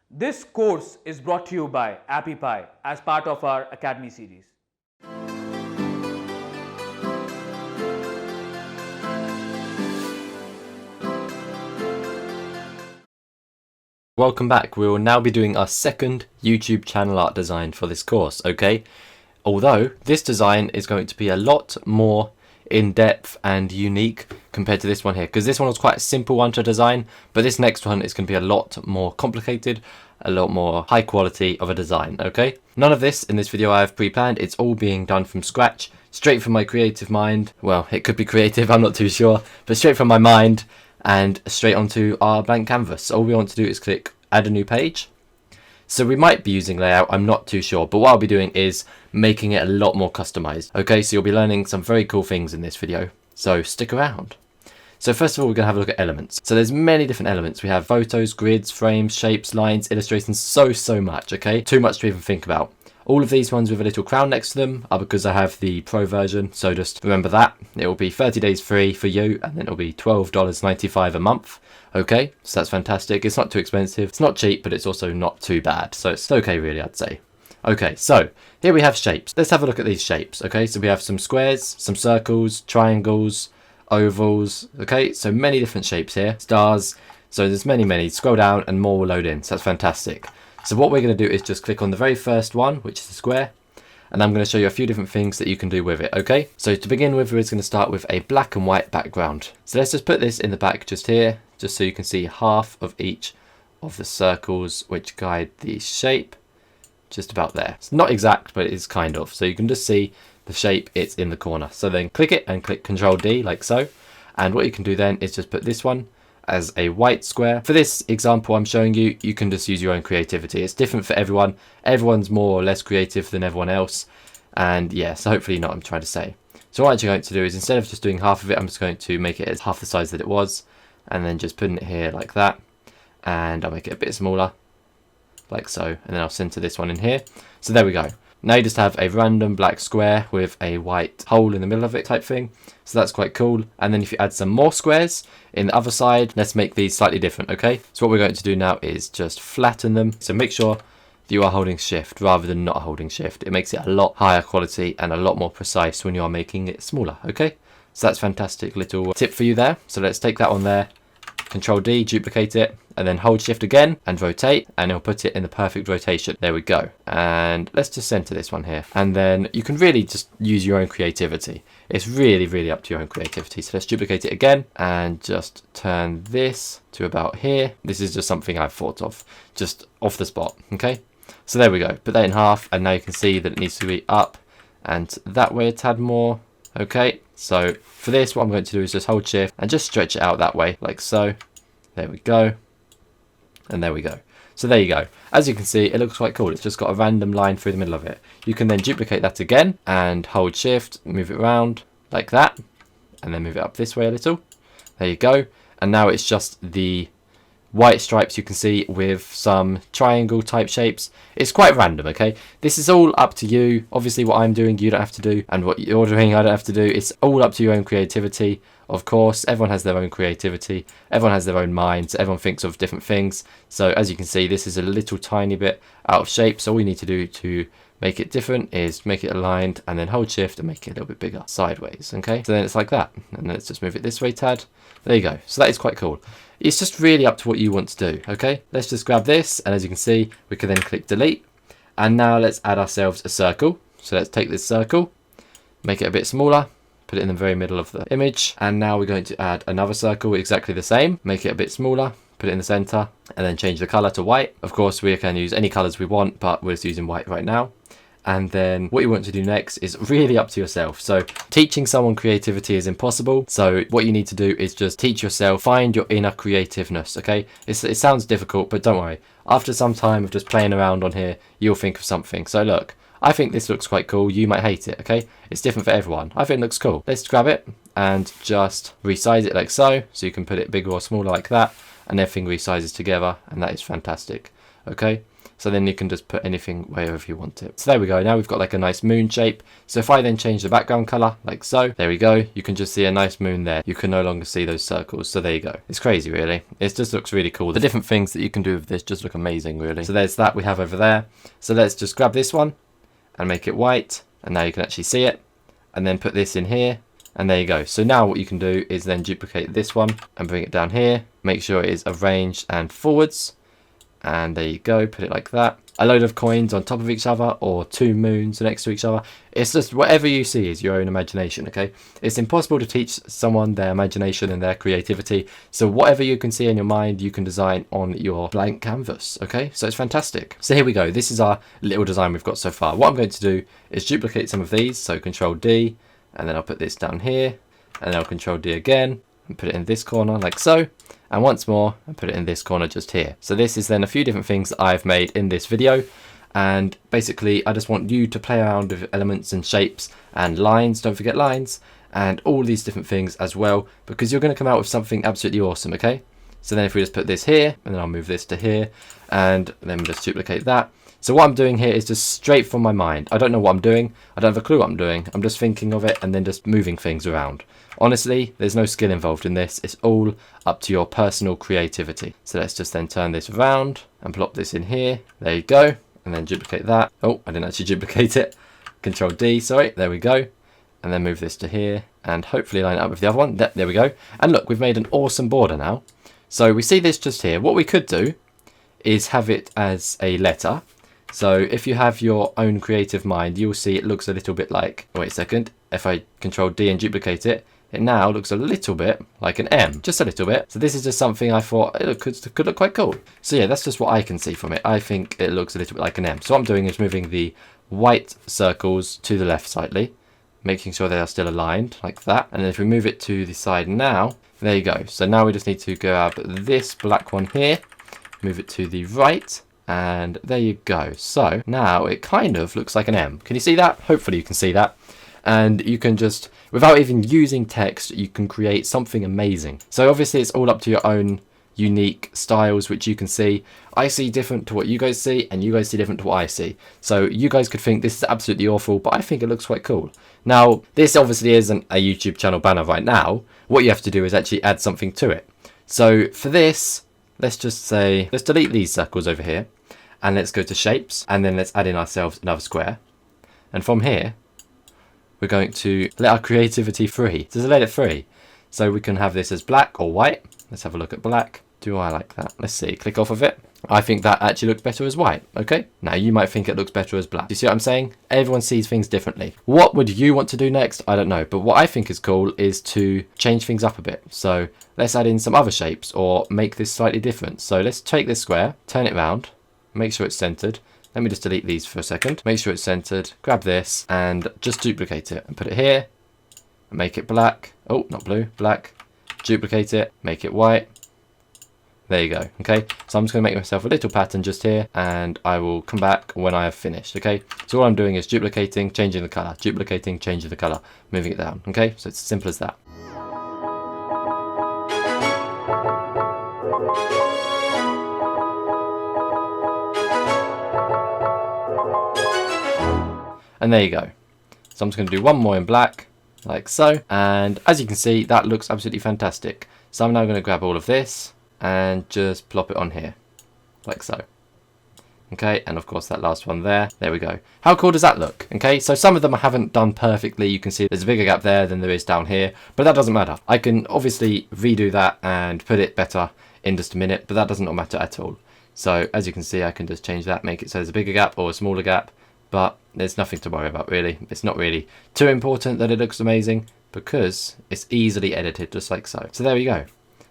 This course is brought to you by AppyPie as part of our Academy series. Welcome back. We will now be doing our second YouTube channel art design for this course, okay? Although this design is going to be a lot more in-depth and unique compared to this one here, because this one was quite a simple one to design, but this next one is going to be a lot more complicated, a lot more high quality of a design, okay? None of this in this video I have pre-planned. It's all being done from scratch, straight from my creative mind. Well, it could be creative, I'm not too sure, but straight from my mind and straight onto our blank canvas. So all we want to do is click add a new page. So we might be using layout, I'm not too sure, but what I'll be doing is making it a lot more customized. Okay, so you'll be learning some very cool things in this video, so stick around. So first of all, we're going to have a look at elements. So there's many different elements. We have photos, grids, frames, shapes, lines, illustrations, so much, okay? Too much to even think about. All of these ones with a little crown next to them are because I have the pro version, so just remember that. It will be 30 days free for you, and then it'll be $12.95 a month. Okay, so that's fantastic. It's not too expensive. It's not cheap, but it's also not too bad. So it's okay, really, I'd say. Okay, so here we have shapes. Let's have a look at these shapes. Okay, so we have some squares, some circles, triangles, ovals. Okay, so many different shapes here. Stars. So there's many. Scroll down and more will load in. So that's fantastic. So what we're going to do is just click on the very first one, which is the square, and I'm going to show you a few different things that you can do with it, okay? So to begin with, we're just going to start with a black and white background. So let's just put this in the back just here, just so you can see half of each of the circles which guide the shape, just about there. It's not exact, but it is kind of. So you can just see the shape, it's in the corner. So then click it and click Control D like so. And what you can do then is just put this one as a white square. For this example I'm showing you, you can just use your own creativity. It's different for everyone. Everyone's more or less creative than everyone else. And yeah, so hopefully you know what I'm trying to say. So what I'm actually going to do is, instead of just doing half of it, I'm just going to make it as half the size that it was, and then just putting it here like that. And I'll make it a bit smaller, like so. And then I'll center this one in here. So there we go. Now you just have a random black square with a white hole in the middle of it type thing. So that's quite cool. And then if you add some more squares in the other side, let's make these slightly different, okay? So what we're going to do now is just flatten them. So make sure that you are holding shift rather than not holding shift. It makes it a lot higher quality and a lot more precise when you are making it smaller, okay? So that's a fantastic little tip for you there. So let's take that one there. Control D, duplicate it, and then hold shift again and rotate, and it'll put it in the perfect rotation. There we go. And let's just center this one here. And then you can really just use your own creativity. It's really up to your own creativity. So let's duplicate it again and just turn this to about here. This is just something I've thought of, just off the spot, okay? So there we go. Put that in half, and now you can see that it needs to be up and that way a tad more. Okay, so for this, what I'm going to do is just hold shift and just stretch it out that way, like so. There we go. And there we go. So there you go. As you can see, it looks quite cool. It's just got a random line through the middle of it. You can then duplicate that again and hold shift, move it around like that, and then move it up this way a little. There you go. And now it's just the white stripes you can see with some triangle type shapes. It's quite random, okay? This is all up to you. Obviously what I'm doing you don't have to do, and what you're doing I don't have to do. It's all up to your own creativity. Of course, everyone has their own creativity. Everyone has their own minds. Everyone thinks of different things. So as you can see, this is a little tiny bit out of shape. So all we need to do to make it different is make it aligned and then hold shift and make it a little bit bigger sideways, okay? So then it's like that. And let's just move it this way, tad. There you go. So that is quite cool. It's just really up to what you want to do, okay? Let's just grab this, and as you can see, we can then click delete. And now let's add ourselves a circle. So let's take this circle, make it a bit smaller, put it in the very middle of the image. And now we're going to add another circle, exactly the same, make it a bit smaller, put it in the center, and then change the color to white. Of course, we can use any colors we want, but we're just using white right now. And then what you want to do next is really up to yourself. So teaching someone creativity is impossible. So what you need to do is just teach yourself, find your inner creativeness, okay? It sounds difficult, but don't worry. After some time of just playing around on here, you'll think of something. So look, I think this looks quite cool. You might hate it, okay? It's different for everyone. I think it looks cool. Let's grab it and just resize it like so. So you can put it bigger or smaller like that. and everything resizes together, and that is fantastic. Okay, so then you can just put anything wherever you want it. So there we go. Now we've got like a nice moon shape. So if I then change the background color like so, there we go. You can just see a nice moon there. You can no longer see those circles. So there you go. It's crazy, really. It just looks really cool. The different things that you can do with this just look amazing, really. So there's that we have over there. So let's just grab this one and make it white. And now you can actually see it. And then put this in here. And there you go. So now what you can do is then duplicate this one and bring it down here. Make sure it is arranged and forwards. And there you go, put it like that. A load of coins on top of each other, or two moons next to each other. It's just whatever you see is your own imagination, okay? It's impossible to teach someone their imagination and their creativity. So whatever you can see in your mind, you can design on your blank canvas, okay? So it's fantastic. So here we go. This is our little design we've got so far. What I'm going to do is duplicate some of these. So Control D, and then I'll put this down here, and then I'll Control D again, and put it in this corner like so. And once more, and put it in this corner just here. So this is then a few different things that I've made in this video. And basically, I just want you to play around with elements and shapes and lines. Don't forget lines. And all these different things as well. Because you're going to come out with something absolutely awesome, okay? So then if we just put this here, and then I'll move this to here. And then just duplicate that. So what I'm doing here is just straight from my mind. I don't know what I'm doing. I don't have a clue what I'm doing. I'm just thinking of it and then just moving things around. Honestly, there's no skill involved in this. It's all up to your personal creativity. So let's just then turn this around and plop this in here. There you go. And then duplicate that. Oh, I didn't actually duplicate it. Control D, sorry. There we go. And then move this to here and hopefully line it up with the other one. There we go. And look, we've made an awesome border now. So we see this just here. What we could do is have it as a letter. So if you have your own creative mind, you'll see it looks a little bit like, wait a second, if I Control D and duplicate it, it now looks a little bit like an M, just a little bit. So this is just something I thought it could look quite cool. So yeah, that's just what I can see from it. I think it looks a little bit like an M. So what I'm doing is moving the white circles to the left slightly, making sure they are still aligned like that. And then if we move it to the side now, there you go. So now we just need to grab this black one here, move it to the right, and there you go. So now it kind of looks like an M. Can you see that? Hopefully you can see that. And you can just, without even using text, you can create something amazing. So obviously it's all up to your own unique styles, which you can see. I see different to what you guys see, and you guys see different to what I see. So you guys could think this is absolutely awful, but I think it looks quite cool. Now, this obviously isn't a YouTube channel banner right now. What you have to do is actually add something to it. So for this, let's just say, let's delete these circles over here, and let's go to shapes, and then let's add in ourselves another square. And from here, we're going to let our creativity free. Just let it free. So we can have this as black or white. Let's have a look at black. Do I like that? Let's see. Click off of it. I think that actually looks better as white. Okay. Now you might think it looks better as black. Do you see what I'm saying? Everyone sees things differently. What would you want to do next? I don't know. But what I think is cool is to change things up a bit. So let's add in some other shapes or make this slightly different. So let's take this square, turn it round, make sure it's centered. Let me just delete these for a second. Make sure it's centered. Grab this and just duplicate it and put it here. And make it black. Oh, not blue, black. Duplicate it, make it white. There you go. Okay, so I'm just going to make myself a little pattern just here, and I will come back when I have finished. Okay, so all I'm doing is duplicating, changing the color, duplicating, changing the color, moving it down. Okay, so it's as simple as that. And there you go. So I'm just going to do one more in black, like so. And as you can see, that looks absolutely fantastic. So I'm now going to grab all of this and just plop it on here, like so. Okay, and of course that last one there. There we go. How cool does that look? Okay, so some of them I haven't done perfectly. You can see there's a bigger gap there than there is down here, but that doesn't matter. I can obviously redo that and put it better in just a minute, but that doesn't matter at all. So as you can see, I can just change that, make it so there's a bigger gap or a smaller gap. But there's nothing to worry about, really. It's not really too important that it looks amazing because it's easily edited just like so. So there you go.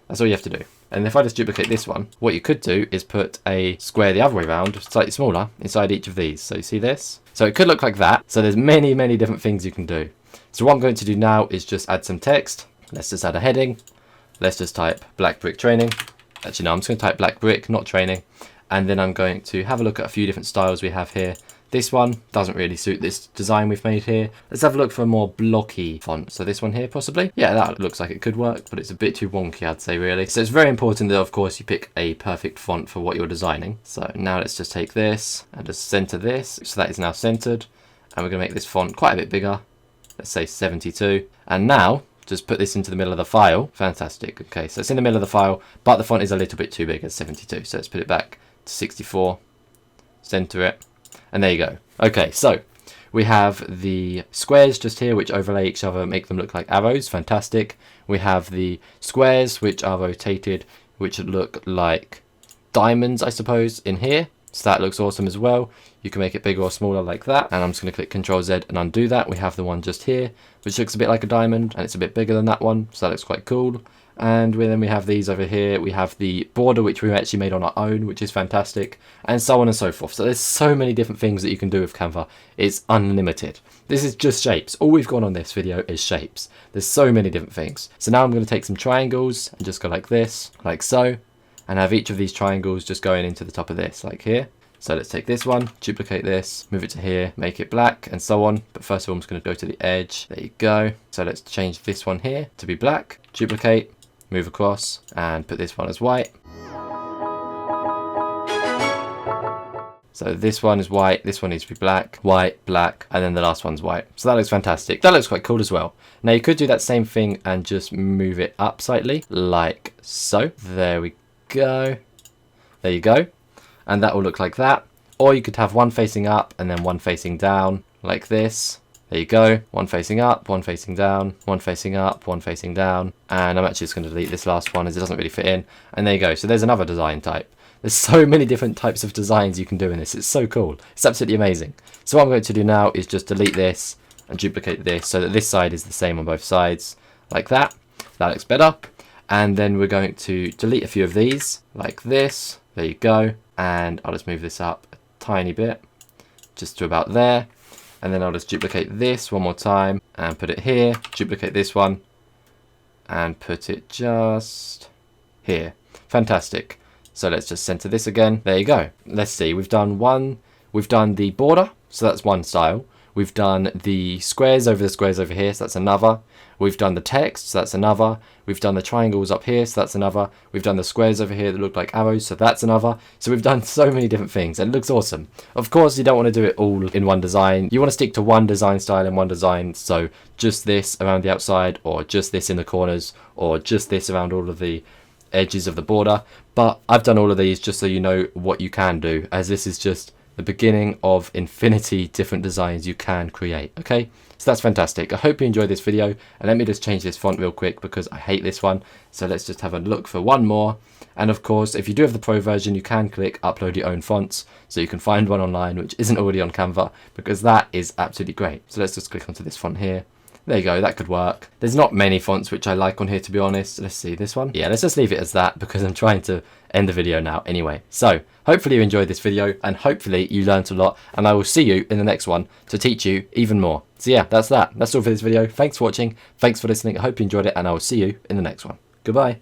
That's all you have to do. And if I just duplicate this one, what you could do is put a square the other way around, slightly smaller, inside each of these. So you see this? So it could look like that. So there's many, many different things you can do. So what I'm going to do now is just add some text. Let's just add a heading. Let's just type Black Brick Training. Actually, no, I'm just going to type Black Brick, not Training. And then I'm going to have a look at a few different styles we have here. This one doesn't really suit this design we've made here. Let's have a look for a more blocky font. So this one here possibly. Yeah, that looks like it could work, but it's a bit too wonky, I'd say, really. So it's very important that, of course, you pick a perfect font for what you're designing. So now let's just take this and just center this. So that is now centered. And we're going to make this font quite a bit bigger. Let's say 72. And now just put this into the middle of the file. Fantastic. Okay, so it's in the middle of the file, but the font is a little bit too big at 72. So let's put it back to 64. Center it. And there you go. Okay, so we have the squares just here, which overlay each other, make them look like arrows. Fantastic. We have the squares, which are rotated, which look like diamonds, I suppose, in here. So that looks awesome as well. You can make it bigger or smaller like that. And I'm just going to click Control Z and undo that. We have the one just here, which looks a bit like a diamond, and it's a bit bigger than that one. So that looks quite cool. And then we have these over here. We have the border, which we actually made on our own, which is fantastic, and so on and so forth. So there's so many different things that you can do with Canva. It's unlimited. This is just shapes. All we've got on this video is shapes. There's so many different things. So now I'm going to take some triangles and just go like this, like so, and have each of these triangles just going into the top of this, like here. So let's take this one, duplicate this, move it to here, make it black, and so on. But first of all, I'm just going to go to the edge. There you go. So let's change this one here to be black, duplicate, move across, and put this one as white. So this one is white, this one needs to be black, white, black, and then the last one's white. So that looks fantastic. That looks quite cool as well. Now you could do that same thing and just move it up slightly, like so. There we go. There you go. And that will look like that. Or you could have one facing up and then one facing down, like this. There you go. One facing up, one facing down, one facing up, one facing down. And I'm actually just going to delete this last one as it doesn't really fit in. And there you go. So there's another design type. There's so many different types of designs you can do in this. It's so cool. It's absolutely amazing. So what I'm going to do now is just delete this and duplicate this so that this side is the same on both sides, like that. That looks better. And then we're going to delete a few of these, like this. There you go. And I'll just move this up a tiny bit, just to about there. And then I'll just duplicate this one more time and put it here. Duplicate this one and put it just here. Fantastic. So let's just center this again. There you go. Let's see. We've done the border. So that's one style. We've done the squares over here. So that's another. We've done the text. So that's another. We've done the triangles up here. So that's another. We've done the squares over here that look like arrows. So that's another. So we've done so many different things. And it looks awesome. Of course, you don't want to do it all in one design. You want to stick to one design style and one design. So just this around the outside, or just this in the corners, or just this around all of the edges of the border. But I've done all of these just so you know what you can do, as this is just the beginning of infinity different designs you can create. Okay, so that's fantastic. I hope you enjoyed this video, and let me just change this font real quick because I hate this one. So let's just have a look for one more. And of course, if you do have the pro version, you can click upload your own fonts, so you can find one online which isn't already on Canva, because that is absolutely great. So let's just click onto this font here. There you go, that could work. There's not many fonts which I like on here, to be honest. Let's see, this one. Yeah, let's just leave it as that because I'm trying to end the video now anyway. So hopefully you enjoyed this video, and hopefully you learned a lot, and I will see you in the next one to teach you even more. So yeah, that's that. That's all for this video. Thanks for watching. Thanks for listening. I hope you enjoyed it, and I will see you in the next one. Goodbye.